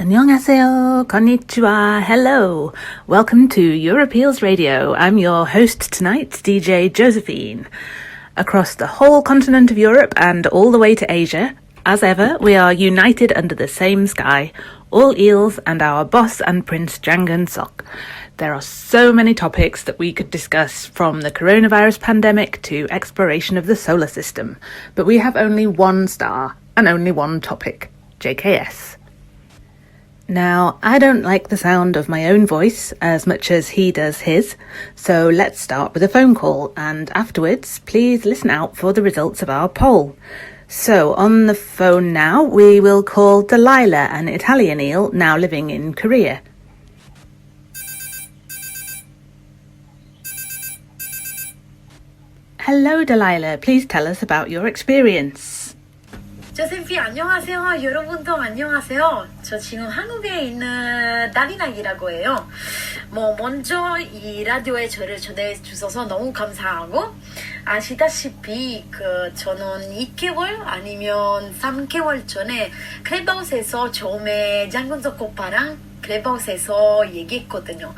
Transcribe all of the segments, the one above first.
안녕하세요, konnichiwa, hello. Welcome to EuropEels Radio. I'm your host tonight, DJ Jozephine. Across the whole continent of Europe and all the way to Asia, as ever, we are united under the same sky, all eels and our boss and Prince Jangan Sok. There are so many topics that we could discuss, from the coronavirus pandemic to exploration of the solar system, but we have only one star and only one topic, JKS. Now, I don't like the sound of my own voice as much as he does his, so let's start with a phone call, and afterwards, please listen out for the results of our poll. So, on the phone now, we will call Delilah, an Italian eel now living in Korea. Hello, Delilah. Please tell us about your experience. 조세피 안녕하세요. 여러분도 안녕하세요. 저 지금 한국에 있는 나리나이라고 해요. 먼저 이 라디오에 저를 초대해 주셔서 너무 감사하고, 아시다시피 저는 2개월 아니면 3개월 전에 클럽하우스에서 처음에 장근석 오빠랑 클럽하우스에서 얘기했거든요.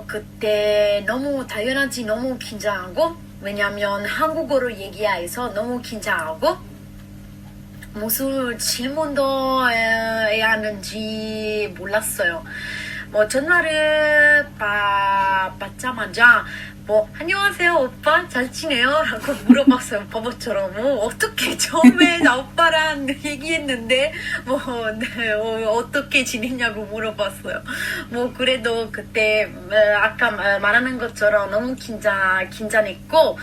그때 너무 당연하지 너무 긴장하고, 왜냐면 한국어로 얘기해서 너무 긴장하고, 무슨 질문도 해야 하는지 몰랐어요. 전화를 받자마자 안녕하세요 오빠 잘 지내요? 라고 물어봤어요. 바보처럼. 어떻게 처음에 나 오빠랑 얘기했는데 네, 어떻게 지냈냐고 물어봤어요. 그래도 그때 아까 말하는 것처럼 너무 긴장했고,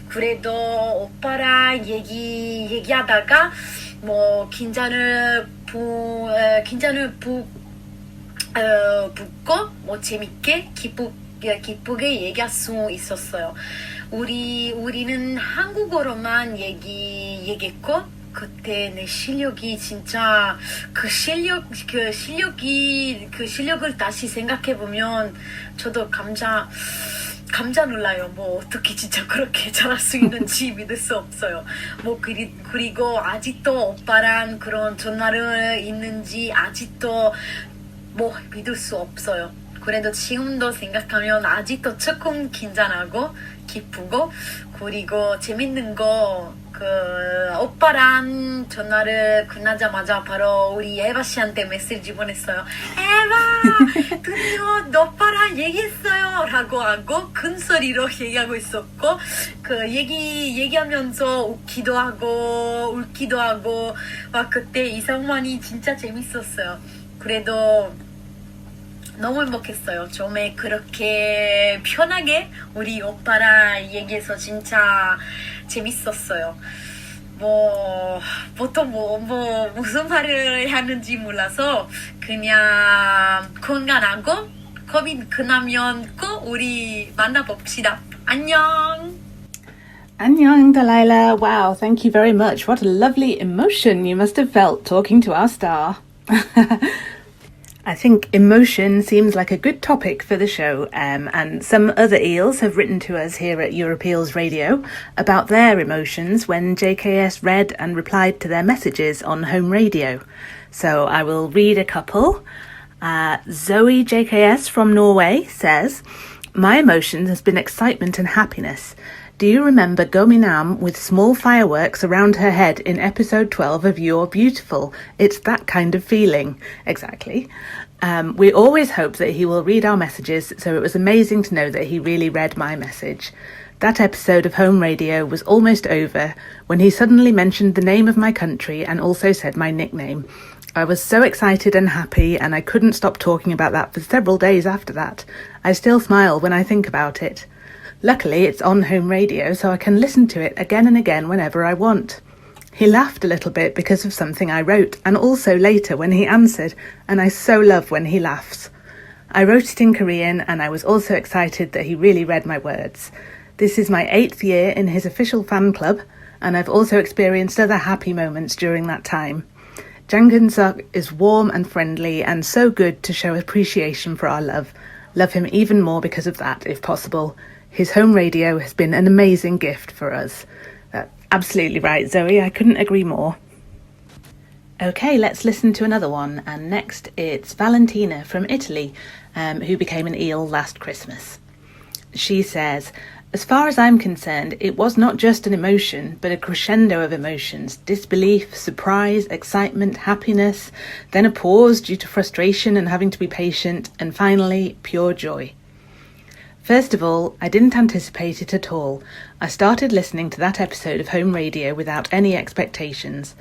그래도 오빠랑 얘기하다가 긴장을 붓고 재밌게 기쁘게 얘기할 수 있었어요. 우리는 한국어로만 얘기했고, 그때 내 실력이 진짜 그 실력을 다시 생각해 보면 저도 감자 놀라요. 어떻게 진짜 그렇게 잘할 수 있는지 믿을 수 없어요. 그리고 아직도 오빠랑 그런 전화를 있는지 아직도 믿을 수 없어요. 그래도 지금도 생각하면 아직도 조금 긴장하고 기쁘고, 그리고 재밌는 거 오빠랑 전화를 끝나자마자 바로 우리 에바 씨한테 메시지 보냈어요. 에바! 드디어 너 오빠랑 얘기했어요! 라고 하고 큰 소리로 얘기하고 있었고, 얘기하면서 웃기도 하고 울기도 하고, 그때 이 상황이 진짜 재밌었어요. 그래도 너무 행복했어요. 처음에 그렇게 편하게 우리 오빠랑 얘기해서 진짜 재밌었어요. 보통 무슨 말을 하는지 몰라서 그냥 건강하고 코비드 끝나면 꼭 우리 만나봅시다. 안녕. Annyeong, Delilah. Wow, thank you very much. What a lovely emotion you must have felt talking to our star. I think emotion seems like a good topic for the show, and some other eels have written to us here at EuropEels Radio about their emotions when JKS read and replied to their messages on home radio. So I will read a couple. Zoe JKS from Norway says, "My emotion has been excitement and happiness. Do you remember Gominam with small fireworks around her head in episode 12 of You're Beautiful? It's that kind of feeling." Exactly. We always hope that he will read our messages, so it was amazing to know that he really read my message. That episode of home radio was almost over when he suddenly mentioned the name of my country and also said my nickname. I was so excited and happy, and I couldn't stop talking about that for several days after that. I still smile when I think about it. Luckily, it's on home radio, so I can listen to it again and again whenever I want. He laughed a little bit because of something I wrote, and also later when he answered, and I so love when he laughs. I wrote it in Korean, and I was also excited that he really read my words. This is my 8th year in his official fan club, and I've also experienced other happy moments during that time. Jangan Sok is warm and friendly and so good to show appreciation for our love. Love him even more because of that, if possible. His home radio has been an amazing gift for us. Absolutely right, Zoe. I couldn't agree more. Okay, let's listen to another one. And next it's Valentina from Italy, who became an eel last Christmas. She says, as far as I'm concerned, it was not just an emotion, but a crescendo of emotions: disbelief, surprise, excitement, happiness, then a pause due to frustration and having to be patient, and finally, pure joy. First of all, I didn't anticipate it at all. I started listening to that episode of home radio without any expectations.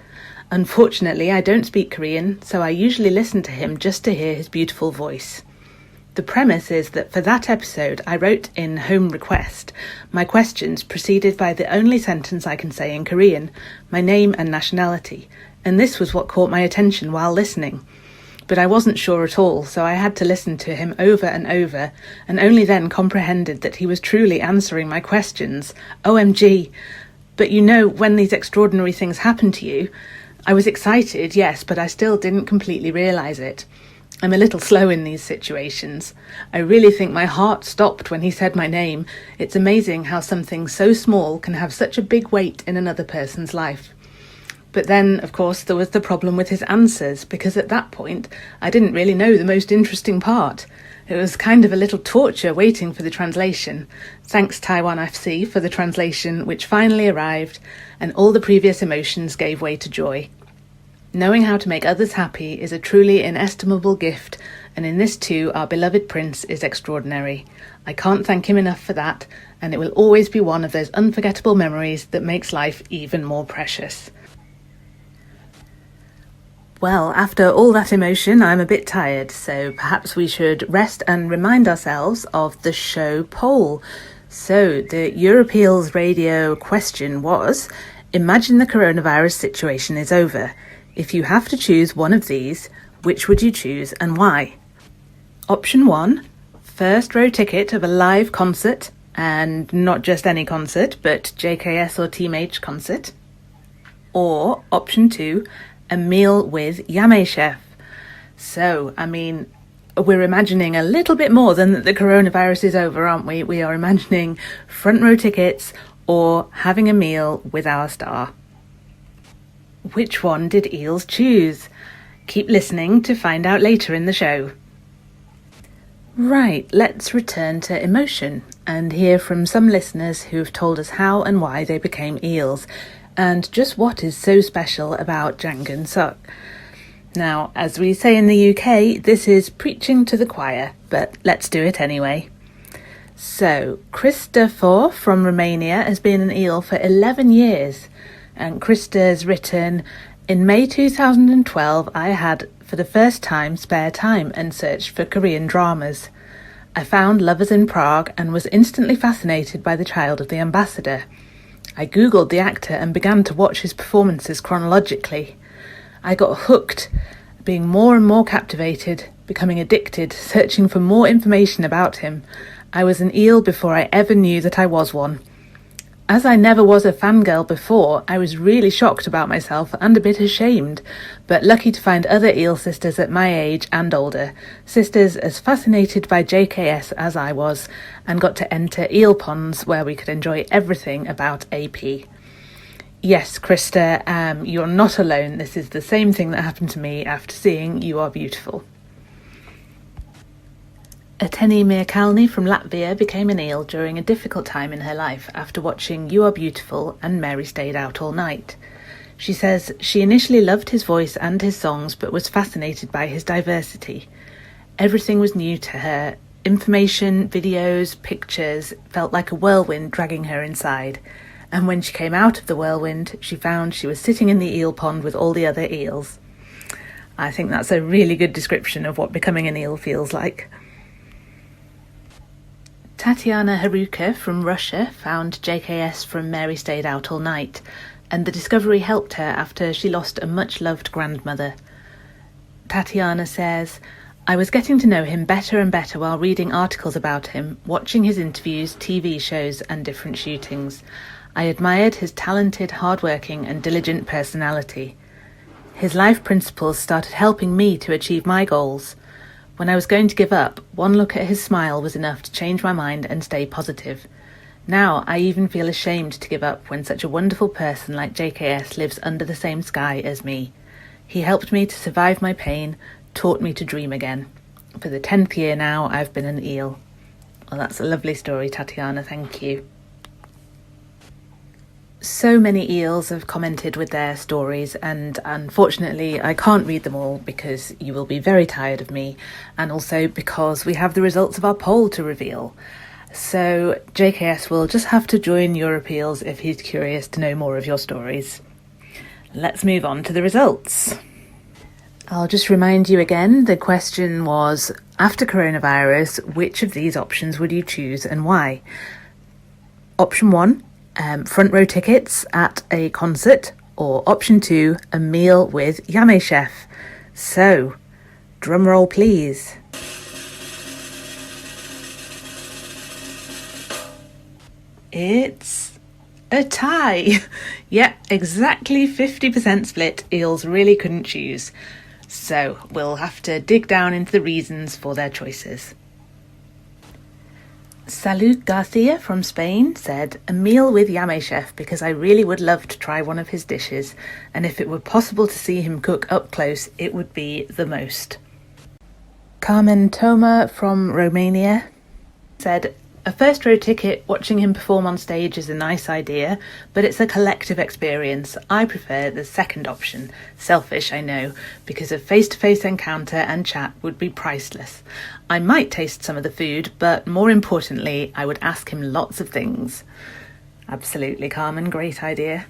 Unfortunately, I don't speak Korean, so I usually listen to him just to hear his beautiful voice. The premise is that for that episode, I wrote in home request my questions preceded by the only sentence I can say in Korean, my name and nationality, and this was what caught my attention while listening. But I wasn't sure at all, so I had to listen to him over and over, and only then comprehended that he was truly answering my questions. OMG! But you know, when these extraordinary things happen to you, I was excited, yes, but I still didn't completely realise it. I'm a little slow in these situations. I really think my heart stopped when he said my name. It's amazing how something so small can have such a big weight in another person's life. But then, of course, there was the problem with his answers, because at that point, I didn't really know the most interesting part. It was kind of a little torture waiting for the translation. Thanks Taiwan FC for the translation, which finally arrived, and all the previous emotions gave way to joy. Knowing how to make others happy is a truly inestimable gift, and in this too, our beloved Prince is extraordinary. I can't thank him enough for that, and it will always be one of those unforgettable memories that makes life even more precious. Well, after all that emotion, I'm a bit tired, so perhaps we should rest and remind ourselves of the show poll. So, the EuropEels radio question was, imagine the coronavirus situation is over. If you have to choose one of these, which would you choose and why? Option 1, first row ticket of a live concert, and not just any concert, but JKS or Team H concert. Or option 2, a meal with Yame Chef. So, I mean, we're imagining a little bit more than that the coronavirus is over, aren't we? We are imagining front row tickets or having a meal with our star. Which one did Eels choose? Keep listening to find out later in the show. Right, let's return to emotion and hear from some listeners who've told us how and why they became eels, and just what is so special about Jangan Suk. Now, as we say in the UK, this is preaching to the choir, but let's do it anyway. So, Christopher from Romania has been an eel for 11 years, and Krista's written, in May 2012, I had for the first time spare time and searched for Korean dramas. I found Lovers in Prague and was instantly fascinated by the child of the ambassador. I googled the actor and began to watch his performances chronologically. I got hooked, being more and more captivated, becoming addicted, searching for more information about him. I was an eel before I ever knew that I was one. As I never was a fangirl before, I was really shocked about myself and a bit ashamed, but lucky to find other eel sisters at my age and older, sisters as fascinated by JKS as I was, and got to enter eel ponds where we could enjoy everything about AP. Yes, Krista, you're not alone. This is the same thing that happened to me after seeing You Are Beautiful. Ateni Mirkalni from Latvia became an eel during a difficult time in her life after watching You Are Beautiful and Mary Stayed Out All Night. She says she initially loved his voice and his songs but was fascinated by his diversity. Everything was new to her. Information, videos, pictures felt like a whirlwind dragging her inside. And when she came out of the whirlwind, she found she was sitting in the eel pond with all the other eels. I think that's a really good description of what becoming an eel feels like. Tatiana Haruka from Russia found JKS from Mary Stayed Out All Night, and the discovery helped her after she lost a much-loved grandmother. Tatiana says, I was getting to know him better and better while reading articles about him, watching his interviews, TV shows and different shootings. I admired his talented, hard-working and diligent personality. His life principles started helping me to achieve my goals. When I was going to give up, one look at his smile was enough to change my mind and stay positive. Now I even feel ashamed to give up when such a wonderful person like JKS lives under the same sky as me. He helped me to survive my pain, taught me to dream again. For the 10th year now, I've been an eel. Well, that's a lovely story, Tatiana, thank you. So many eels have commented with their stories, and unfortunately I can't read them all because you will be very tired of me, and also because we have the results of our poll to reveal. So JKS will just have to join EuropEels if he's curious to know more of your stories. Let's move on to the results. I'll just remind you again, the question was, after coronavirus, which of these options would you choose and why? Option 1, front row tickets at a concert, or option 2, a meal with Yame Chef. So, drum roll please. It's a tie. Yep, exactly 50% split. Eels really couldn't choose. So, we'll have to dig down into the reasons for their choices. Salud Garcia from Spain said, a meal with Yame Chef because I really would love to try one of his dishes, and if it were possible to see him cook up close, it would be the most. Carmen Toma from Romania said, a first row ticket watching him perform on stage is a nice idea, but it's a collective experience. I prefer the second option. Selfish, I know, because a face-to-face encounter and chat would be priceless. I might taste some of the food, but more importantly, I would ask him lots of things. Absolutely, Carmen, great idea.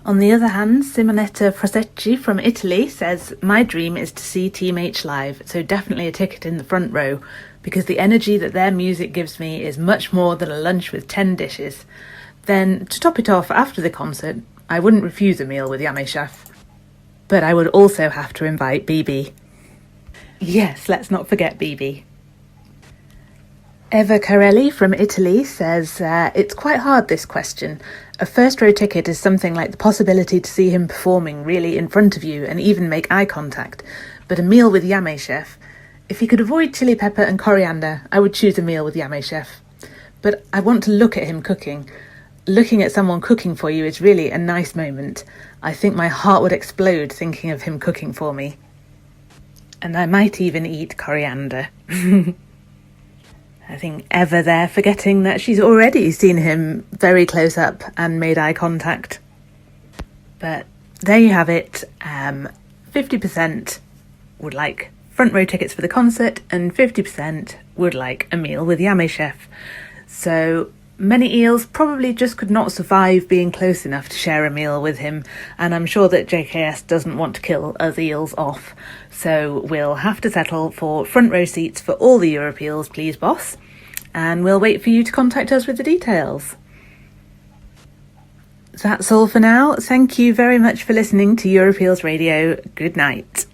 On the other hand, Simonetta Frasecchi from Italy says, my dream is to see Team H live, so definitely a ticket in the front row, because the energy that their music gives me is much more than a lunch with 10 dishes. Then, to top it off after the concert, I wouldn't refuse a meal with Yame Chef, but I would also have to invite BB. Yes, let's not forget BB. Eva Carelli from Italy says, it's quite hard, this question. A first row ticket is something like the possibility to see him performing really in front of you and even make eye contact. But a meal with Yame Chef, if he could avoid chili pepper and coriander, I would choose a meal with Yame Chef. But I want to look at him cooking. Looking at someone cooking for you is really a nice moment. I think my heart would explode thinking of him cooking for me. And I might even eat coriander. I think Eva there forgetting that she's already seen him very close up and made eye contact. But there you have it. 50% would like front row tickets for the concert and 50% would like a meal with Yame Chef. So many eels probably just could not survive being close enough to share a meal with him, and I'm sure that JKS doesn't want to kill us eels off. So we'll have to settle for front row seats for all the EuropEels, please boss, and we'll wait for you to contact us with the details. That's all for now. Thank you very much for listening to EuropEels Radio. Good night.